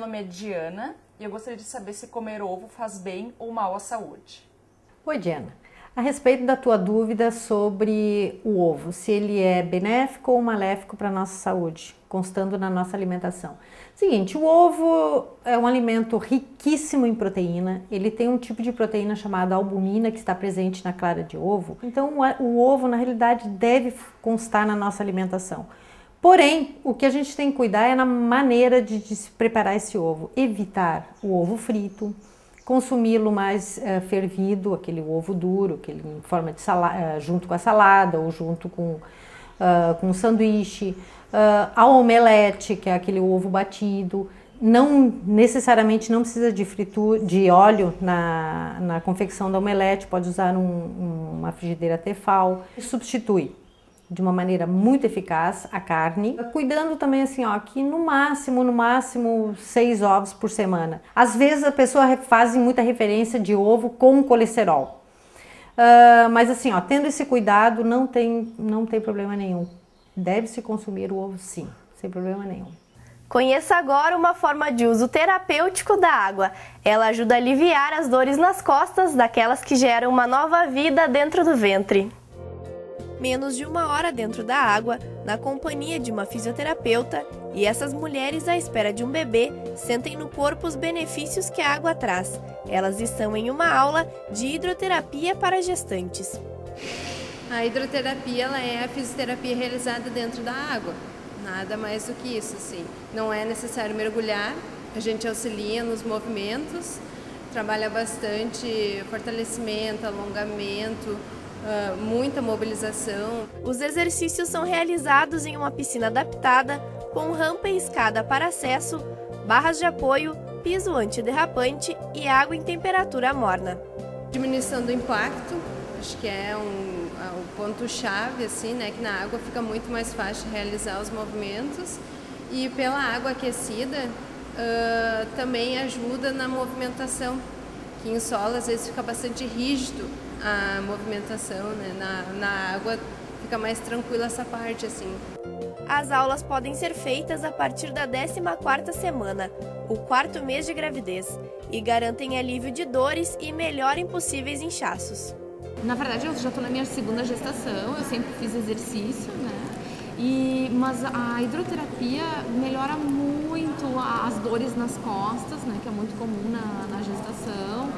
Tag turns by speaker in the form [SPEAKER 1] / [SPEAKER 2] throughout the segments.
[SPEAKER 1] nome é Diana e eu gostaria de saber se comer ovo faz bem ou mal à saúde.
[SPEAKER 2] Oi, Diana. A respeito da tua dúvida sobre o ovo, se ele é benéfico ou maléfico para a nossa saúde, constando na nossa alimentação. Seguinte, o ovo é um alimento riquíssimo em proteína, ele tem um tipo de proteína chamada albumina que está presente na clara de ovo, então o ovo na realidade deve constar na nossa alimentação. Porém, o que a gente tem que cuidar é na maneira de se preparar esse ovo, evitar o ovo frito, consumi-lo mais fervido, aquele ovo duro, aquele em forma de salada, junto com a salada ou junto com sanduíche, a omelete, que é aquele ovo batido. Não necessariamente não precisa de fritura, de óleo na confecção da omelete, pode usar uma frigideira Tefal. Substitui de uma maneira muito eficaz a carne, cuidando também assim, ó, que no máximo 6 ovos por semana. Às vezes a pessoa faz muita referência de ovo com colesterol, mas assim, ó, tendo esse cuidado não tem problema nenhum. Deve-se consumir o ovo sim, sem problema nenhum.
[SPEAKER 3] Conheça agora uma forma de uso terapêutico da água. Ela ajuda a aliviar as dores nas costas daquelas que geram uma nova vida dentro do ventre. Menos de 1 hora dentro da água, na companhia de uma fisioterapeuta, e essas mulheres à espera de um bebê sentem no corpo os benefícios que a água traz. Elas estão em uma aula de hidroterapia para gestantes.
[SPEAKER 4] A hidroterapia ela é a fisioterapia realizada dentro da água, nada mais do que isso, assim. Não é necessário mergulhar, a gente auxilia nos movimentos, trabalha bastante fortalecimento, alongamento, muita mobilização.
[SPEAKER 3] Os exercícios são realizados em uma piscina adaptada, com rampa e escada para acesso, barras de apoio, piso antiderrapante e água em temperatura morna.
[SPEAKER 4] Diminuição do impacto, acho que é o ponto-chave, assim, né, que na água fica muito mais fácil realizar os movimentos. E pela água aquecida, também ajuda na movimentação, que em solo às vezes fica bastante rígido a movimentação, né? Na água fica mais tranquila essa parte, assim.
[SPEAKER 3] As aulas podem ser feitas a partir da 14ª semana, o 4º mês de gravidez, e garantem alívio de dores e melhorem possíveis inchaços.
[SPEAKER 5] Na verdade, eu já estou na minha 2ª gestação, eu sempre fiz exercício, né? Mas a hidroterapia melhora muito as dores nas costas, né? Que é muito comum na gestação.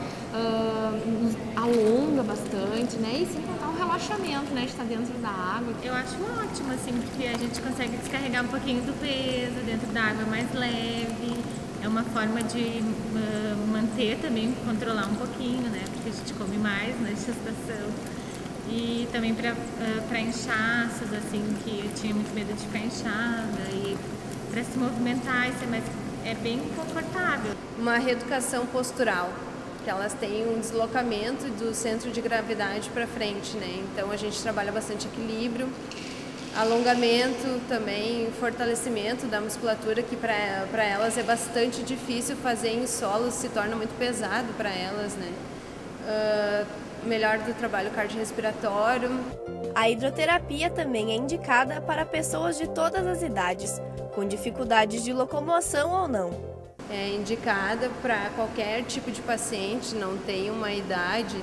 [SPEAKER 5] Alonga bastante, né? E sem contar o relaxamento, né? De estar dentro da água.
[SPEAKER 6] Eu acho ótimo, assim, porque a gente consegue descarregar um pouquinho do peso dentro da água mais leve. É uma forma de manter também, controlar um pouquinho, né? Porque a gente come mais na gestação. E também para inchaços, assim, que eu tinha muito medo de ficar inchada. E para se movimentar, é bem confortável.
[SPEAKER 4] Uma reeducação postural, que elas têm um deslocamento do centro de gravidade para frente, né? Então a gente trabalha bastante equilíbrio, alongamento também, fortalecimento da musculatura, que para elas é bastante difícil fazer em solo, se torna muito pesado para elas, né? Melhor do trabalho cardiorrespiratório.
[SPEAKER 3] A hidroterapia também é indicada para pessoas de todas as idades, com dificuldades de locomoção ou não.
[SPEAKER 4] É indicada para qualquer tipo de paciente, não tem uma idade,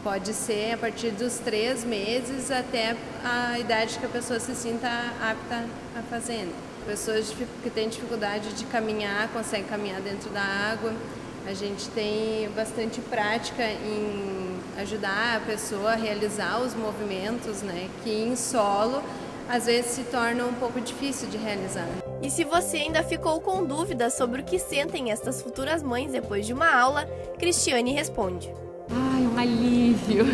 [SPEAKER 4] pode ser a partir dos 3 meses até a idade que a pessoa se sinta apta a fazer. Pessoas que têm dificuldade de caminhar, conseguem caminhar dentro da água. A gente tem bastante prática em ajudar a pessoa a realizar os movimentos, né, que em solo às vezes se torna um pouco difícil de realizar.
[SPEAKER 3] E se você ainda ficou com dúvidas sobre o que sentem estas futuras mães depois de uma aula, Cristiane responde.
[SPEAKER 5] Ai, um alívio!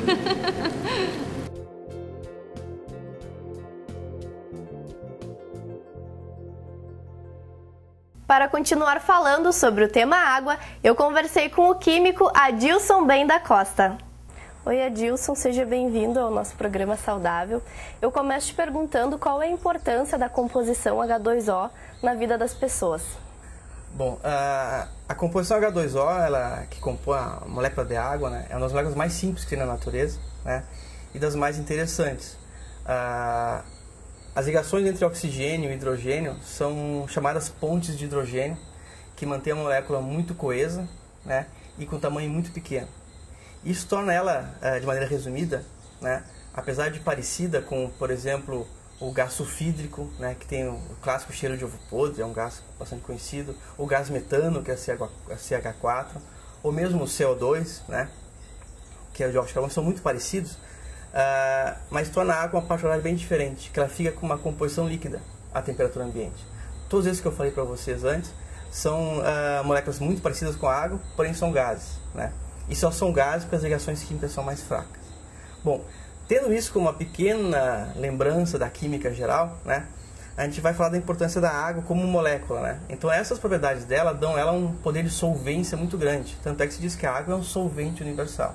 [SPEAKER 3] Para continuar falando sobre o tema água, eu conversei com o químico Adilson Bem da Costa. Oi Adilson, seja bem-vindo ao nosso programa Saudável. Eu começo te perguntando qual é a importância da composição H2O na vida das pessoas.
[SPEAKER 7] Bom, a composição H2O, ela, que compõe a molécula de água, né, é uma das moléculas mais simples que tem na natureza, né, e das mais interessantes. As ligações entre oxigênio e hidrogênio são chamadas pontes de hidrogênio, que mantém a molécula muito coesa, né, e com tamanho muito pequeno. Isso torna ela, de maneira resumida, né, apesar de parecida com, por exemplo, o gás sulfídrico, né, que tem o clássico cheiro de ovo podre, é um gás bastante conhecido, o gás metano, que é a CH4, ou mesmo o CO2, né, que é o dióxido de carbono, são muito parecidos, mas torna a água uma particularidade bem diferente, que ela fica com uma composição líquida à temperatura ambiente. Todos esses que eu falei para vocês antes são moléculas muito parecidas com a água, porém são gases, né? E só são gases porque as ligações químicas são mais fracas. Bom, tendo isso como uma pequena lembrança da química geral, né, a gente vai falar da importância da água como molécula, né? Então essas propriedades dela dão ela um poder de solvência muito grande, tanto é que se diz que a água é um solvente universal.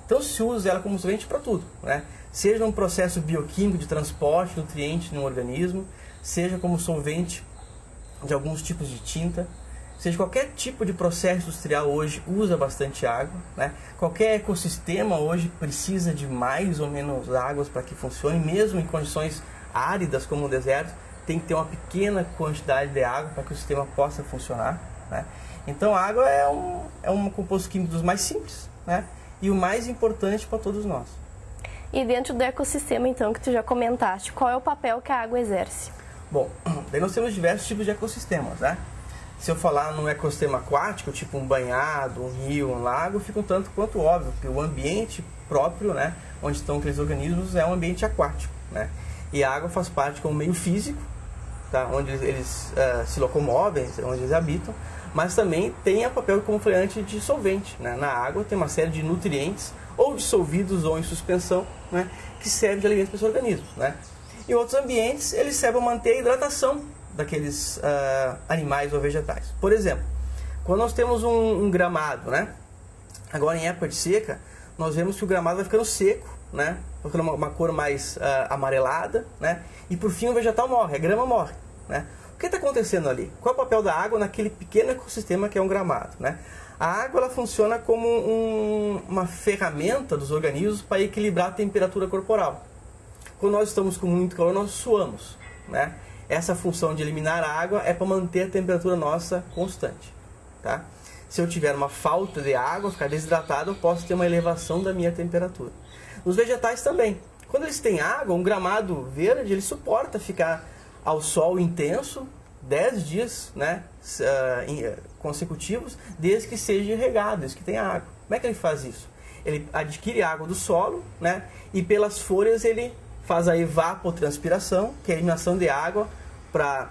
[SPEAKER 7] Então se usa ela como solvente para tudo, né? Seja um processo bioquímico de transporte de nutrientes no organismo, seja como solvente de alguns tipos de tinta, seja qualquer tipo de processo industrial hoje usa bastante água, né? Qualquer ecossistema hoje precisa de mais ou menos águas para que funcione, mesmo em condições áridas como o deserto, tem que ter uma pequena quantidade de água para que o sistema possa funcionar, né? Então a água é um composto químico dos mais simples, né, e o mais importante para todos nós.
[SPEAKER 3] E dentro do ecossistema, então, que tu já comentaste, qual é o papel que a água exerce?
[SPEAKER 7] Bom, daí nós temos diversos tipos de ecossistemas, né? Se eu falar num ecossistema aquático, tipo um banhado, um rio, um lago, fica um tanto quanto óbvio, porque o ambiente próprio, né, onde estão aqueles organismos, é um ambiente aquático, né? E a água faz parte como meio físico, tá, onde eles se locomovem, onde eles habitam, mas também tem o papel, como falei antes, de solvente, né? Na água tem uma série de nutrientes, ou dissolvidos ou em suspensão, né, que servem de alimento para os organismos, né? Em outros ambientes, eles servem a manter a hidratação daqueles animais ou vegetais. Por exemplo, quando nós temos um gramado, né? Agora em época de seca, nós vemos que o gramado vai ficando seco, né? Vai ficando uma cor mais amarelada, né? E por fim o vegetal morre, a grama morre, né? O que está acontecendo ali? Qual é o papel da água naquele pequeno ecossistema que é um gramado, né? A água ela funciona como uma ferramenta dos organismos para equilibrar a temperatura corporal. Quando nós estamos com muito calor, nós suamos, né? Essa função de eliminar a água é para manter a temperatura nossa constante, tá? Se eu tiver uma falta de água, ficar desidratado, eu posso ter uma elevação da minha temperatura. Os vegetais também. Quando eles têm água, um gramado verde, ele suporta ficar ao sol intenso 10 dias, né, consecutivos, desde que seja irrigado, desde que tenha água. Como é que ele faz isso? Ele adquire água do solo, né, e pelas folhas ele faz a evapotranspiração, que é a eliminação de água para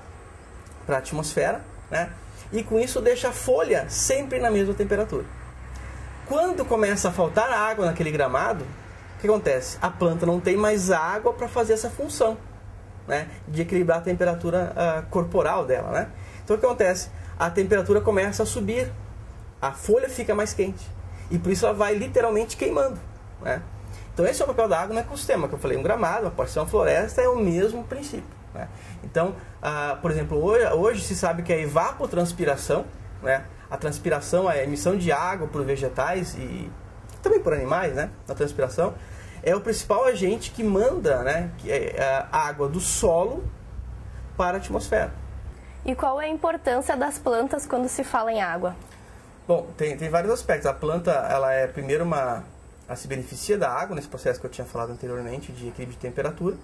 [SPEAKER 7] a atmosfera, né? E com isso deixa a folha sempre na mesma temperatura. Quando começa a faltar água naquele gramado, o que acontece? A planta não tem mais água para fazer essa função, né, de equilibrar a temperatura corporal dela, né? Então o que acontece? A temperatura começa a subir, a folha fica mais quente e por isso ela vai literalmente queimando, né? Então esse é o papel da água no ecossistema, que eu falei, um gramado, pode ser uma floresta, é o mesmo princípio, né? Então, por exemplo, hoje se sabe que a evapotranspiração, né, a transpiração, a emissão de água por vegetais e também por animais, né, na transpiração, é o principal agente que manda, né, a água do solo para a atmosfera.
[SPEAKER 3] E qual é a importância das plantas quando se fala em água?
[SPEAKER 7] Bom, tem vários aspectos. A planta, ela é primeiro ela se beneficia da água, nesse processo que eu tinha falado anteriormente, de equilíbrio de temperatura,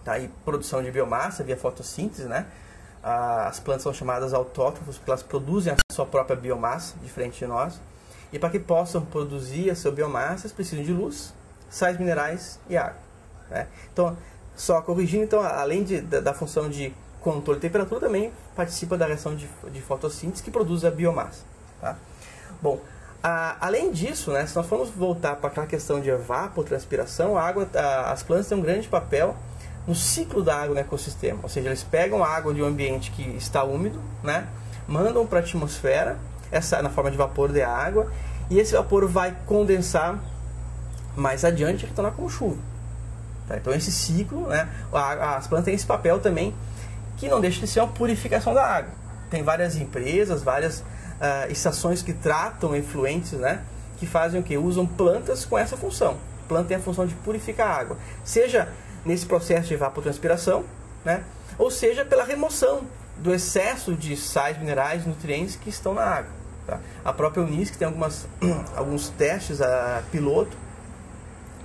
[SPEAKER 7] tá? E produção de biomassa via fotossíntese, né? As plantas são chamadas autótrofos porque elas produzem a sua própria biomassa, diferente de nós. E para que possam produzir a sua biomassa, elas precisam de luz, sais minerais e água, né? Então, só corrigindo, então, além da função de controle de temperatura, também participa da reação de fotossíntese que produz a biomassa, tá? Bom, além disso, né, se nós formos voltar para aquela questão de evapotranspiração, a água, as plantas têm um grande papel no ciclo da água no ecossistema. Ou seja, eles pegam a água de um ambiente que está úmido, né, mandam para a atmosfera, na forma de vapor de água, e esse vapor vai condensar mais adiante e retornar como chuva. Tá? Então esse ciclo, né, as plantas têm esse papel também, que não deixa de ser uma purificação da água. Tem várias empresas, várias estações que tratam efluentes, né, que fazem o que? Usam plantas com essa função. A planta tem a função de purificar a água, seja nesse processo de evapotranspiração, né, ou seja pela remoção do excesso de sais, minerais, nutrientes que estão na água. Tá? A própria Unisc tem alguns testes piloto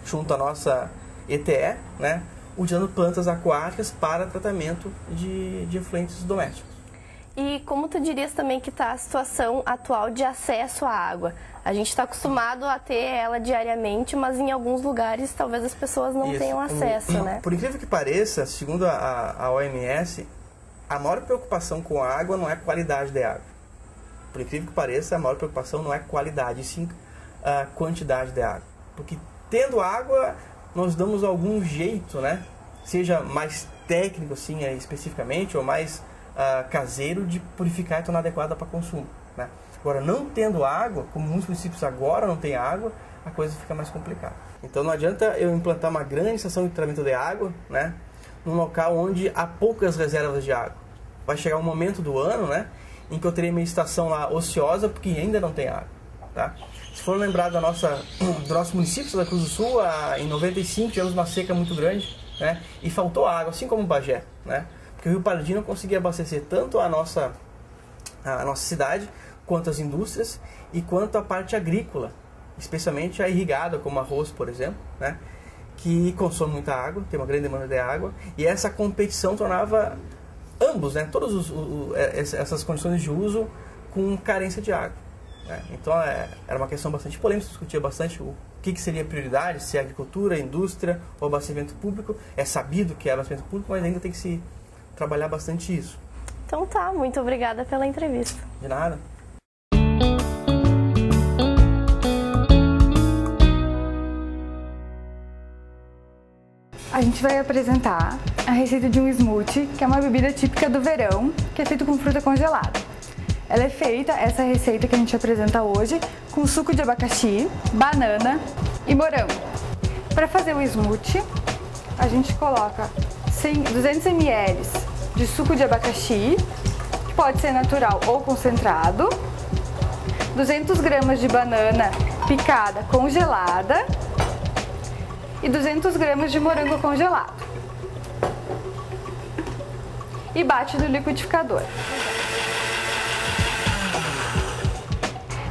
[SPEAKER 7] junto à nossa ETE, né, utilizando plantas aquáticas para tratamento de efluentes domésticos.
[SPEAKER 3] E como tu dirias também que está a situação atual de acesso à água? A gente está acostumado a ter ela diariamente, mas em alguns lugares talvez as pessoas não tenham acesso, né?
[SPEAKER 7] Por incrível que pareça, segundo a OMS, a maior preocupação com a água não é a qualidade da água. Por incrível que pareça, a maior preocupação não é qualidade, sim a quantidade de água. Porque tendo água, nós damos algum jeito, né? Seja mais técnico, assim, especificamente, ou mais caseiro, de purificar e tornar adequada para consumo, né? Agora, não tendo água, como muitos municípios agora não têm água, a coisa fica mais complicada. Então não adianta eu implantar uma grande estação de tratamento de água, né, num local onde há poucas reservas de água. Vai chegar um momento do ano, né, em que eu terei minha estação lá ociosa porque ainda não tem água. Tá? Se for lembrar do nosso município, Santa Cruz do Sul, em 95 tivemos uma seca muito grande, né, e faltou água, assim como o Bagé, né, porque o Rio Pardinho não conseguia abastecer tanto a nossa cidade, quanto as indústrias e quanto a parte agrícola, especialmente a irrigada, como arroz, por exemplo, né, que consome muita água, tem uma grande demanda de água, e essa competição tornava ambos, né, todas essas condições de uso com carência de água, né. Então era uma questão bastante polêmica, se discutia bastante o que seria prioridade, se é agricultura, indústria ou abastecimento público. É sabido que é abastecimento público, mas ainda tem que se trabalhar bastante isso.
[SPEAKER 3] Então tá, muito obrigada pela entrevista.
[SPEAKER 7] De nada.
[SPEAKER 8] A gente vai apresentar a receita de um smoothie, que é uma bebida típica do verão, que é feito com fruta congelada. Ela é feita, essa receita que a gente apresenta hoje, com suco de abacaxi, banana e morango. Para fazer o smoothie, a gente coloca 200 ml de suco de abacaxi, que pode ser natural ou concentrado, 200 gramas de banana picada congelada, e 200 gramas de morango congelado. E bate no liquidificador.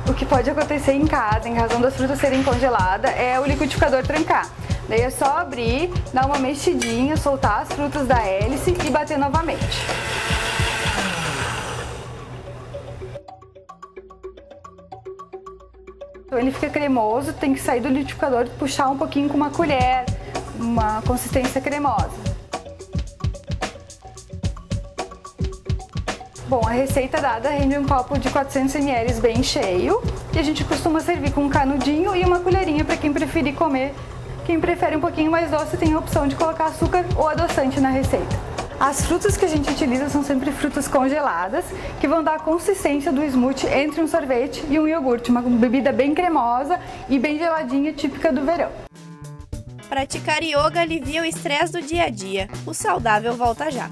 [SPEAKER 8] O que pode acontecer em casa, em razão das frutas serem congeladas, é o liquidificador trancar. Daí é só abrir, dar uma mexidinha, soltar as frutas da hélice e bater novamente. Então ele fica cremoso, tem que sair do liquidificador, puxar um pouquinho com uma colher, uma consistência cremosa. Bom, a receita dada rende um copo de 400 ml bem cheio e a gente costuma servir com um canudinho e uma colherinha para quem preferir comer. Quem prefere um pouquinho mais doce tem a opção de colocar açúcar ou adoçante na receita. As frutas que a gente utiliza são sempre frutas congeladas, que vão dar a consistência do smoothie entre um sorvete e um iogurte, uma bebida bem cremosa e bem geladinha, típica do verão.
[SPEAKER 3] Praticar yoga alivia o estresse do dia a dia. O saudável volta já.